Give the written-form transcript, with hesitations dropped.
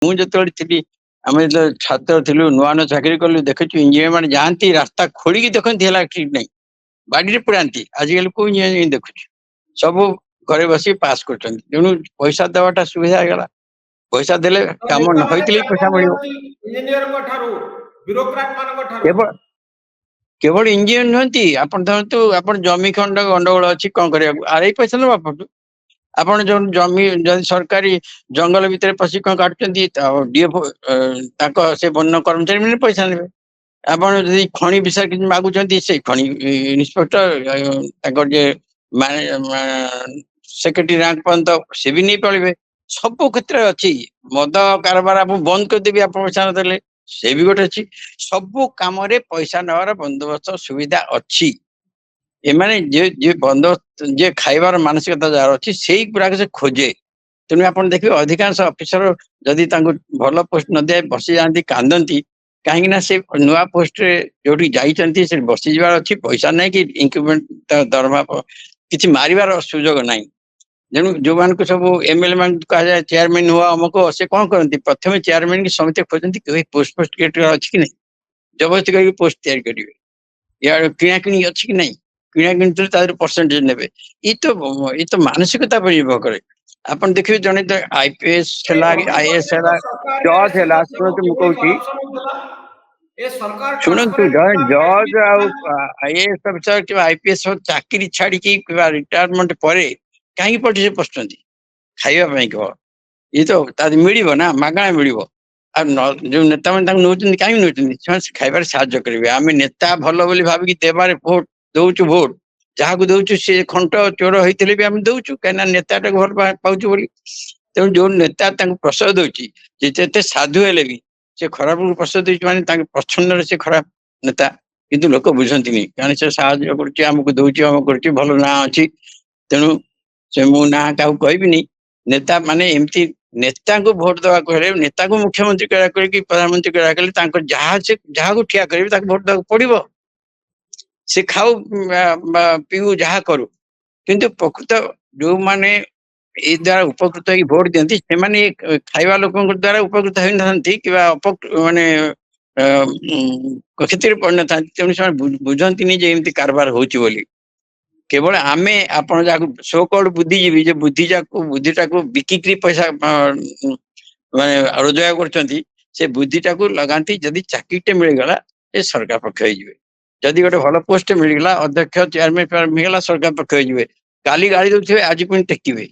ମୁଁ ଯେତେବେଳେ ଥିଲି ଆମେ ଯେତେବେଳେ ଛାତ୍ର ଥିଲୁ ନୂଆ ନୂଆ ଚାକିରି କଲୁ ଦେଖୁଛୁ ଇଞ୍ଜିନିୟର ମାନେ ଯାଆନ୍ତି ରାସ୍ତା ଖୋଳିକି ଦେଖନ୍ତି ହେଲା ଠିକ ନାହିଁ ବାଡିରେ ପୁରାନ୍ତି। ଆଜିକାଲି କୋଉ ଇଞ୍ଜିନିୟର ଦେଖୁଛୁ ସବୁ ଘରେ ବସି ପାସ୍ କରୁଛନ୍ତି। ତେଣୁ ପଇସା ଦେବାଟା ସୁବିଧା ହେଇଗଲା। ପଇସା ଦେଲେ କାମ ନ ନେତାମାନେ ହେଇଥିଲେ ବି ଚାପ ପଇସା ମିଳିବ। ଦିଅନ୍ତି ଇଞ୍ଜିନିୟରଙ୍କ ଠାରୁ, ବ୍ୟୁରୋକ୍ରାଟ ମାନଙ୍କ ଠାରୁ। କେବଳ କେବଳ ଇଞ୍ଜିନିୟର ନୁହନ୍ତି। ଆପଣ ଧରନ୍ତୁ ଆପଣ ଜମି ଖଣ୍ଡ ଗଣ୍ଡଗୋଳ ଅଛି କଣ କରିବାକୁ ଆରେଇ ପଇସା ନେବା ଆପଣଠୁ। ଆପଣ ଯୋଉ ଜମି ଯଦି ସରକାରୀ ଜଙ୍ଗଲ ଭିତରେ ପଶି କଣ କାଟୁଛନ୍ତି ଡିଏଫଓ ତାଙ୍କ ସେ ବନ କର୍ମଚାରୀ ମାନେ ପଇସା ନେବେ। ଆପଣ ଯଦି ଖଣି ବିଷୟରେ କିଛି ମାଗୁଛନ୍ତି ସେଇ ଖଣି ଇନ୍ସପେକ୍ଟର ତାଙ୍କର ଯିଏ ସେକ୍ରେଟାରୀ ରାଙ୍କ ପର୍ଯ୍ୟନ୍ତ ସେ ବି ନେଇ ପଳିବେ। ସବୁ କ୍ଷେତ୍ରରେ ଅଛି। ମଦ କାରବାର ଆପଣ ବନ୍ଦ କରିଦେବି ଆପଣ ପଇସା ନଦେଲେ ସେ ବି ଗୋଟେ ଅଛି। ସବୁ କାମରେ ପଇସା ନେବାର ବନ୍ଦୋବସ୍ତ ସୁବିଧା ଅଛି। ଏମାନେ ଯିଏ ବନ୍ଦୋବସ୍ତ ଯିଏ ଖାଇବାର ମାନସିକତା ଯାହାର ଅଛି ସେଇ ଗୁଡାକ ସେ ଖୋଜେ। ତେଣୁ ଆପଣ ଦେଖିବେ ଅଧିକାଂଶ ଅଫିସର ଯଦି ତାଙ୍କୁ ଭଲ ପୋଷ୍ଟ ନ ଦିଆ ବସି ଯାଆନ୍ତି କାନ୍ଦନ୍ତି କାହିଁକି ନା ସେ ନୂଆ ପୋଷ୍ଟରେ ଯୋଉଠି ଯାଇଛନ୍ତି ସେ ବସିଯିବାର ଅଛି ପଇସା ନାହିଁ କି ଇନକ୍ରିମେଣ୍ଟ ଦରମା କିଛି ମାରିବାର ସୁଯୋଗ ନାହିଁ। ତେଣୁ ଯୋଉମାନଙ୍କୁ ସବୁ ଏମଏଲଏ ମାନଙ୍କୁ କୁହାଯାଏ ଚେୟାରମ୍ୟାନ ହୁଆ ଅମକ ସେ କଣ କରନ୍ତି ପ୍ରଥମେ ଚେୟାରମ୍ୟାନ କି ସମିତି ଖୋଜନ୍ତି ପୋଷ୍ଟ ଫୋଷ୍ଟ ଅଛି କି ନାହିଁ ଜବରଦସ୍ତି କରିକି ପୋଷ୍ଟ ତିଆରି କରିବେ। ୟାର କିଣାକିଣି ଅଛି କି ନାହିଁ କିଣାକିଣି ଥିଲେ ତା ଦେହରେ ପରସେଣ୍ଟେଜ ନେବେ। ଏ ତ ମାନସିକତା ଉପରେ ନିର୍ଭର କରେ। ଆପଣ ଦେଖିବେ ଜଣେ ଆଇପିଏସ୍ ହେଲା ଆଇଏଏସ୍ ହେଲା ଜଜ୍ ହେଲା ଶୁଣନ୍ତୁ ମୁଁ କହୁଛି ଶୁଣନ୍ତୁ ଜଣେ ଜଜ୍ ଆଉ ଆଇଏଏସ୍ ଅଫିସର କିମ୍ବା ଆଇପିଏସ୍ ଚାକିରି ଛାଡିକି କିମ୍ବା ରିଟାୟାରମେଣ୍ଟ ପରେ କାହିଁକି ପଟିରେ ପଶୁଛନ୍ତି ଖାଇବା ପାଇଁ କହ ଇଏ ତ ତା ମିଳିବ ନା ମାଗଣା ମିଳିବ। ଆଉ ଯୋଉ ନେତାମାନେ ତାଙ୍କୁ ନେଉଛନ୍ତି କାହିଁକି ନେଉଛନ୍ତି ସେମାନେ ଖାଇବାରେ ସାହାଯ୍ୟ କରିବେ। ଆମେ ନେତା ଭଲ ବୋଲି ଭାବିକି ଦେବାରେ ଭୋଟ ଦଉଛୁ ଭୋଟ ଯାହାକୁ ଦଉଛୁ ସେ ଖଣ୍ଟ ଚୋର ହେଇଥିଲେ ବି ଆମେ ଦଉଛୁ କାହିଁକିନା ନେତାଟାକୁ ଭଲ ପାଉଛୁ ବୋଲି। ତେଣୁ ଯୋଉ ନେତା ତାଙ୍କୁ ପ୍ରଶ୍ରୟ ଦଉଛି ଯେତେ ସାଧୁ ହେଲେ ବି ସେ ଖରାପକୁ ପ୍ରଶ୍ରୟ ଦଉଛି ମାନେ ତାଙ୍କ ପ୍ରଚ୍ଛନ୍ନରେ ସେ ଖରାପ ନେତା। କିନ୍ତୁ ଲୋକ ବୁଝନ୍ତିନି କାରଣ ସେ ସାହାଯ୍ୟ କରୁଛି ଆମକୁ ଦଉଛି ଆମକୁ କରୁଛି ଭଲ ନାଁ ଅଛି। ତେଣୁ ସେ ମୁଁ ନାଁ କାହାକୁ କହିବିନି ନେତା ମାନେ ଏମିତି ନେତାଙ୍କୁ ଭୋଟ ଦେବାକୁ ହେଲେ ନେତାକୁ ମୁଖ୍ୟମନ୍ତ୍ରୀ କରିବାକୁ ହେଲେ କି ପ୍ରଧାନମନ୍ତ୍ରୀ କରିବାକୁ ହେଲେ ତାଙ୍କର ଯାହାକୁ ଠିଆ କରିବେ ତାକୁ ଭୋଟ ଦେବାକୁ ପଡିବ। ସେ ଖାଉ ପିଉ ଯାହା କରୁ କିନ୍ତୁ ପ୍ରକୃତ ଯୋଉମାନେ ଏଇ ଦ୍ଵାରା ଉପକୃତ ହେଇକି ଭୋଟ ଦିଅନ୍ତି ସେମାନେ ଖାଇବା ଲୋକଙ୍କ ଦ୍ଵାରା ଉପକୃତ ହେଇନଥାନ୍ତି କିମ୍ବା ମାନେ କ୍ଷତିରେ ପଡିନଥାନ୍ତି। ତେଣୁ ସେମାନେ ବୁଝନ୍ତିନି ଯେ ଏମିତି କାରବାର ହଉଛି ବୋଲି। କେବଳ ଆମେ ଆପଣ ଯାହାକୁ ସୋ କଲ୍ଡ ବୁଦ୍ଧିଜୀବୀ ଯେ ବୁଦ୍ଧିଟାକୁ ବିକିକିରି ପଇସା ମାନେ ରୋଜଗାର କରୁଛନ୍ତି ସେ ବୁଦ୍ଧିଟାକୁ ଲଗାନ୍ତି ଯଦି ଚାକିରିଟେ ମିଳିଗଲା ସେ ସରକାର ପକ୍ଷ ହେଇଯିବେ। ଯଦି ଗୋଟେ ଭଲ ପୋଷ୍ଟ ମିଳିଗଲା ଅଧ୍ୟକ୍ଷ ଚେୟାରମ୍ୟାନ ମିଳିଗଲା ସରକାର ପକ୍ଷ ହେଇଯିବେ। କାଲି ଗାଳି ଦଉଥିବେ ଆଜି ପୁଣି ଟେକିବେ।